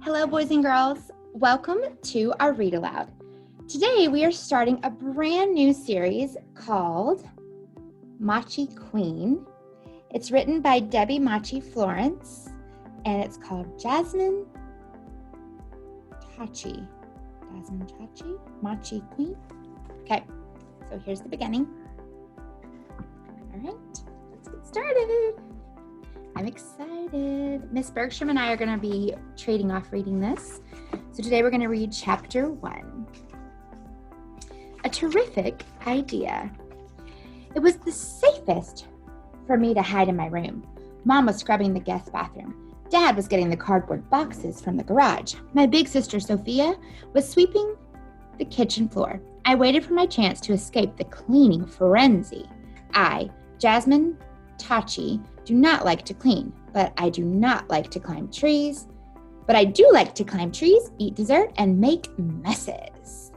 Hello, boys and girls. Welcome to our Read Aloud. Today, we are starting a brand new series called Mochi Queen. It's written by Debbie Mochi Florence, and it's called Jasmine Tachi. Mochi Queen. Okay, so here's the beginning. All right, let's get started. I'm excited. Miss Bergstrom and I are going to be trading off reading this. So today we're going to read chapter 1. A terrific idea. It was the safest for me to hide in my room. Mom was scrubbing the guest bathroom. Dad was getting the cardboard boxes from the garage. My big sister Sophia was sweeping the kitchen floor. I waited for my chance to escape the cleaning frenzy. I, Jasmine Tachi, do not like to clean, but I do not like to climb trees. But I do like to climb trees, eat dessert, and make messes.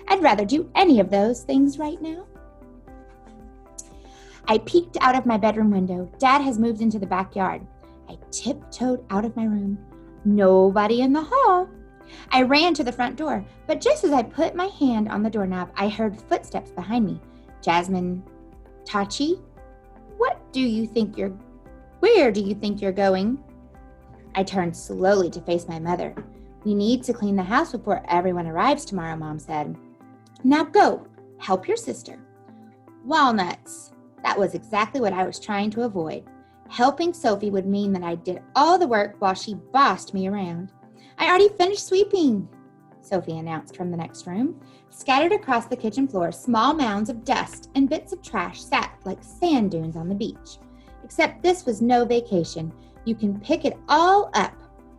I'd rather do any of those things right now. I peeked out of my bedroom window. Dad has moved into the backyard. I tiptoed out of my room. Nobody in the hall. I ran to the front door, but just as I put my hand on the doorknob, I heard footsteps behind me. Jasmine Tachi, where do you think you're going? I turned slowly to face my mother. We need to clean the house before everyone arrives tomorrow, Mom said. Now go, help your sister. Walnuts. That was exactly what I was trying to avoid. Helping Sophie would mean that I did all the work while she bossed me around. I already finished sweeping, Sophie announced from the next room. Scattered across the kitchen floor, small mounds of dust and bits of trash sat like sand dunes on the beach. Except this was no vacation. You can pick it all up.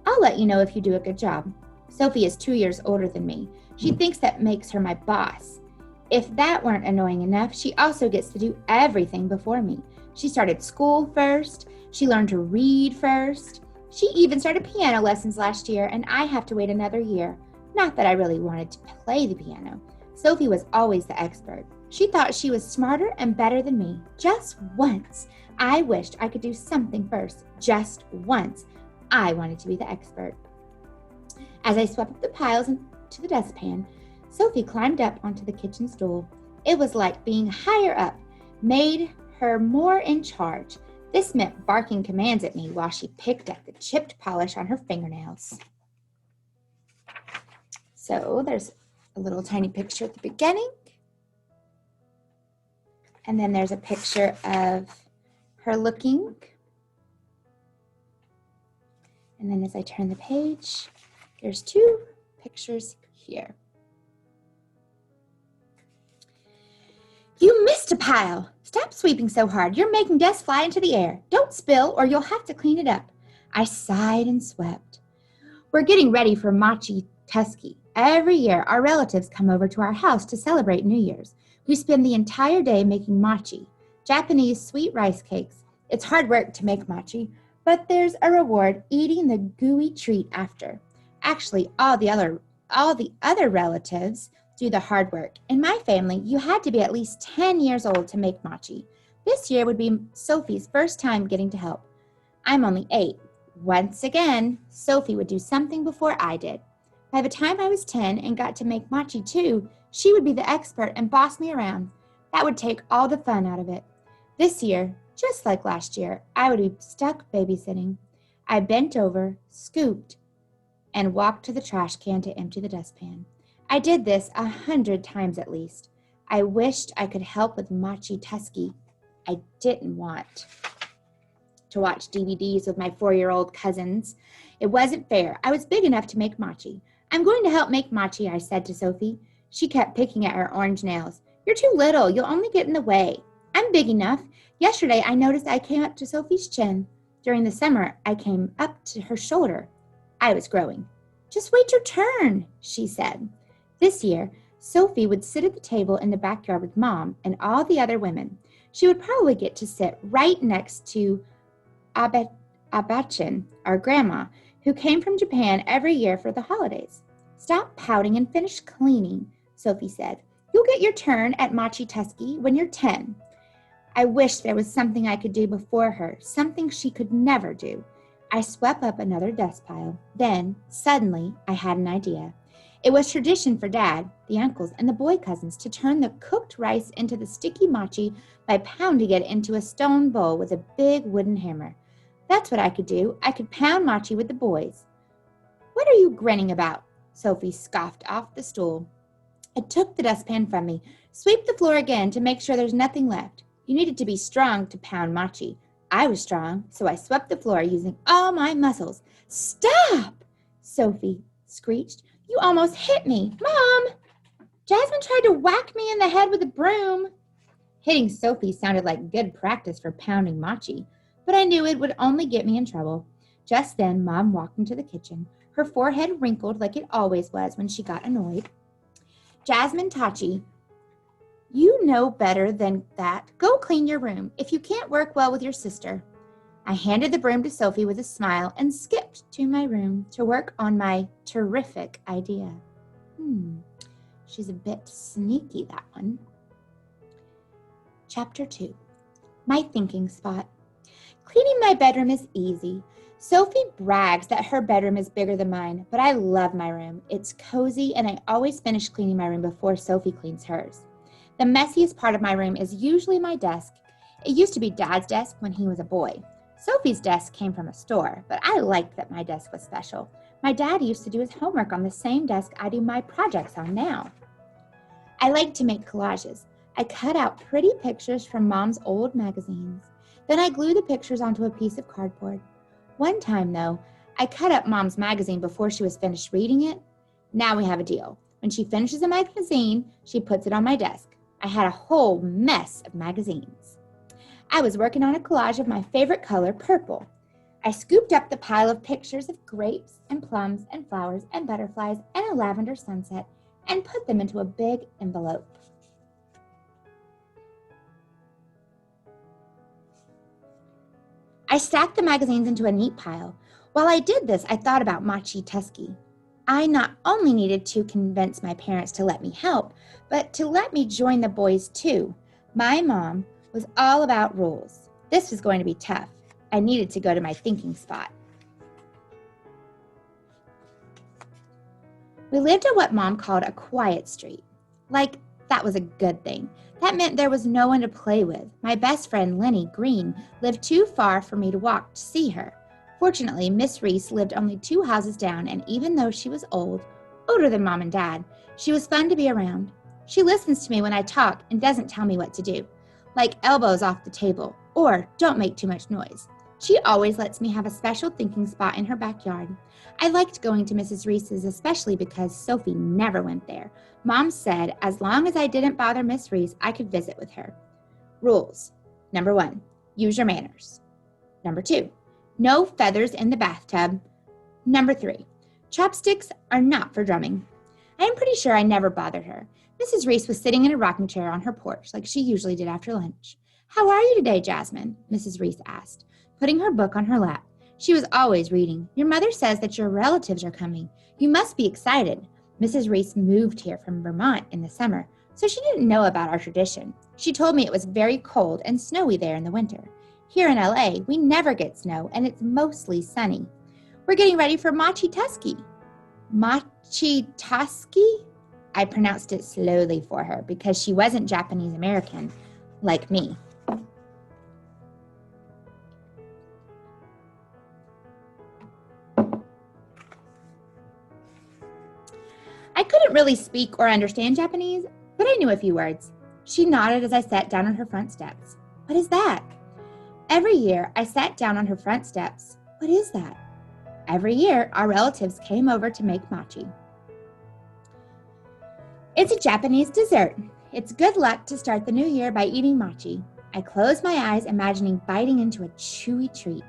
I'll let you know if you do a good job. Sophie is 2 years older than me. She thinks that makes her my boss. If that weren't annoying enough, she also gets to do everything before me. She started school first. She learned to read first. She even started piano lessons last year, and I have to wait another year. Not that I really wanted to play the piano. Sophie was always the expert. She thought she was smarter and better than me. Just once. I wished I could do something first. Just once. I wanted to be the expert. As I swept up the piles into the dustpan, Sophie climbed up onto the kitchen stool. It was like being higher up, made her more in charge. This meant barking commands at me while she picked at the chipped polish on her fingernails. So there's a little tiny picture at the beginning. And then there's a picture of her looking. And then as I turn the page, there's 2 pictures here. You missed a pile. Stop sweeping so hard. You're making dust fly into the air. Don't spill or you'll have to clean it up. I sighed and swept. We're getting ready for Mochi Queen. Every year, our relatives come over to our house to celebrate New Year's. We spend the entire day making mochi, Japanese sweet rice cakes. It's hard work to make mochi, but there's a reward eating the gooey treat after. Actually, all the other relatives do the hard work. In my family, you had to be at least 10 years old to make mochi. This year would be Sophie's first time getting to help. I'm only 8. Once again, Sophie would do something before I did. By the time I was 10 and got to make mochi too, she would be the expert and boss me around. That would take all the fun out of it. This year, just like last year, I would be stuck babysitting. I bent over, scooped, and walked to the trash can to empty the dustpan. I did this 100 times at least. I wished I could help with Mochi Queen. I didn't want to watch DVDs with my 4-year-old cousins. It wasn't fair. I was big enough to make mochi. I'm going to help make mochi, I said to Sophie. She kept picking at her orange nails. You're too little. You'll only get in the way. I'm big enough. Yesterday, I noticed I came up to Sophie's chin. During the summer, I came up to her shoulder. I was growing. Just wait your turn, she said. This year, Sophie would sit at the table in the backyard with Mom and all the other women. She would probably get to sit right next to Abachin, our grandma, who came from Japan every year for the holidays. Stop pouting and finish cleaning, Sophie said. You'll get your turn at Mochi Queen when you're 10. I wish there was something I could do before her, something she could never do. I swept up another dust pile. Then, suddenly, I had an idea. It was tradition for Dad, the uncles, and the boy cousins to turn the cooked rice into the sticky mochi by pounding it into a stone bowl with a big wooden hammer. That's what I could do. I could pound mochi with the boys. What are you grinning about? Sophie scoffed off the stool. I took the dustpan from me. Sweep the floor again to make sure there's nothing left. You needed to be strong to pound mochi. I was strong, so I swept the floor using all my muscles. Stop! Sophie screeched. You almost hit me. Mom! Jasmine tried to whack me in the head with a broom. Hitting Sophie sounded like good practice for pounding mochi, but I knew it would only get me in trouble. Just then, Mom walked into the kitchen. Her forehead wrinkled like it always was when she got annoyed. Jasmine Tachi, you know better than that. Go clean your room if you can't work well with your sister. I handed the broom to Sophie with a smile and skipped to my room to work on my terrific idea. She's a bit sneaky, that one. Chapter 2. My thinking spot. Cleaning my bedroom is easy. Sophie brags that her bedroom is bigger than mine, but I love my room. It's cozy, and I always finish cleaning my room before Sophie cleans hers. The messiest part of my room is usually my desk. It used to be Dad's desk when he was a boy. Sophie's desk came from a store, but I liked that my desk was special. My dad used to do his homework on the same desk I do my projects on now. I like to make collages. I cut out pretty pictures from Mom's old magazines. Then I glue the pictures onto a piece of cardboard. One time, though, I cut up Mom's magazine before she was finished reading it. Now we have a deal. When she finishes a magazine, she puts it on my desk. I had a whole mess of magazines. I was working on a collage of my favorite color, purple. I scooped up the pile of pictures of grapes and plums and flowers and butterflies and a lavender sunset and put them into a big envelope. I stacked the magazines into a neat pile. While I did this, I thought about Mochi Tusky. I not only needed to convince my parents to let me help, but to let me join the boys too. My mom was all about rules. This was going to be tough. I needed to go to my thinking spot. We lived at what Mom called a quiet street. Like, that was a good thing. That meant there was no one to play with. My best friend, Lenny Green, lived too far for me to walk to see her. Fortunately, Miss Reese lived only 2 houses down, and even though she was old, older than Mom and Dad, she was fun to be around. She listens to me when I talk and doesn't tell me what to do, like elbows off the table, or don't make too much noise. She always lets me have a special thinking spot in her backyard. I liked going to Mrs. Reese's, especially because Sophie never went there. Mom said as long as I didn't bother Miss Reese, I could visit with her. Rules. Number 1, use your manners. Number 2, no feathers in the bathtub. Number 3, chopsticks are not for drumming. I am pretty sure I never bothered her. Mrs. Reese was sitting in a rocking chair on her porch like she usually did after lunch. How are you today, Jasmine? Mrs. Reese asked, putting her book on her lap. She was always reading. Your mother says that your relatives are coming. You must be excited. Mrs. Reese moved here from Vermont in the summer, so she didn't know about our tradition. She told me it was very cold and snowy there in the winter. Here in LA, we never get snow, and it's mostly sunny. We're getting ready for Mochi Tusky. Mochi Tusky? I pronounced it slowly for her because she wasn't Japanese American like me. I couldn't really speak or understand Japanese, but I knew a few words. She nodded as I sat down on her front steps. What is that? Every year, I sat down on her front steps. What is that? Every year, our relatives came over to make mochi. It's a Japanese dessert. It's good luck to start the new year by eating mochi. I closed my eyes, imagining biting into a chewy treat.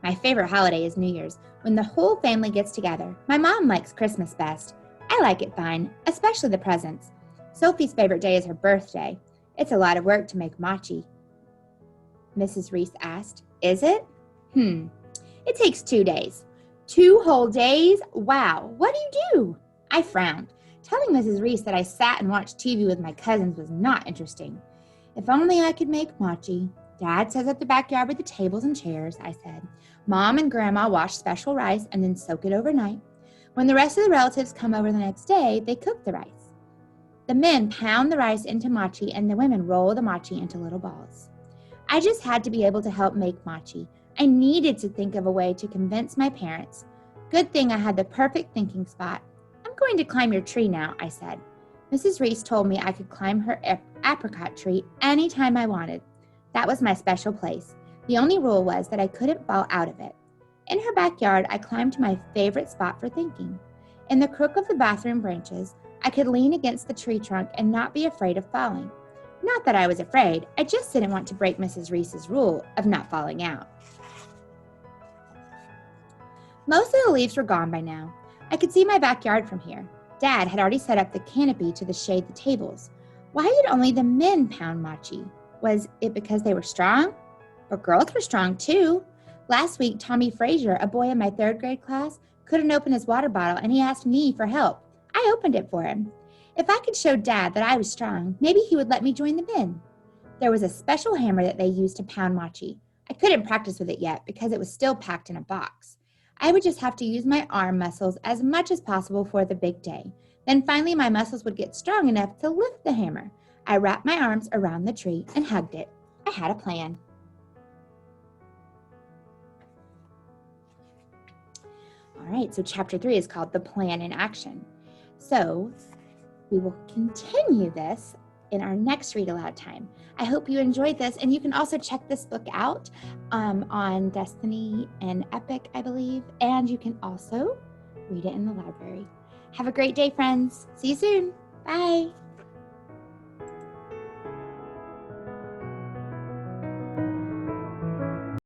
My favorite holiday is New Year's, when the whole family gets together. My mom likes Christmas best. I like it fine, especially the presents. Sophie's favorite day is her birthday. It's a lot of work to make mochi. Mrs. Reese asked, is it? It takes 2 days. 2 whole days? Wow, what do you do? I frowned. Telling Mrs. Reese that I sat and watched TV with my cousins was not interesting. If only I could make mochi. Dad sets up the backyard with the tables and chairs, I said. Mom and Grandma wash special rice and then soak it overnight. When the rest of the relatives come over the next day, they cook the rice. The men pound the rice into mochi and the women roll the mochi into little balls. I just had to be able to help make mochi. I needed to think of a way to convince my parents. Good thing I had the perfect thinking spot. I'm going to climb your tree now, I said. Mrs. Reese told me I could climb her apricot tree anytime I wanted. That was my special place. The only rule was that I couldn't fall out of it. In her backyard, I climbed to my favorite spot for thinking. In the crook of the bathroom branches, I could lean against the tree trunk and not be afraid of falling. Not that I was afraid, I just didn't want to break Mrs. Reese's rule of not falling out. Most of the leaves were gone by now. I could see my backyard from here. Dad had already set up the canopy to shade the tables. Why did only the men pound mochi? Was it because they were strong? But girls were strong too. Last week, Tommy Frazier, a boy in my 3rd grade class, couldn't open his water bottle and he asked me for help. I opened it for him. If I could show Dad that I was strong, maybe he would let me join the men. There was a special hammer that they used to pound mochi. I couldn't practice with it yet because it was still packed in a box. I would just have to use my arm muscles as much as possible for the big day. Then finally my muscles would get strong enough to lift the hammer. I wrapped my arms around the tree and hugged it. I had a plan. All right, so chapter 3 is called The Plan in Action. So we will continue this in our next read aloud time. I hope you enjoyed this, and you can also check this book out on Destiny and Epic, I believe, and you can also read it in the library. Have a great day, friends. See you soon. Bye.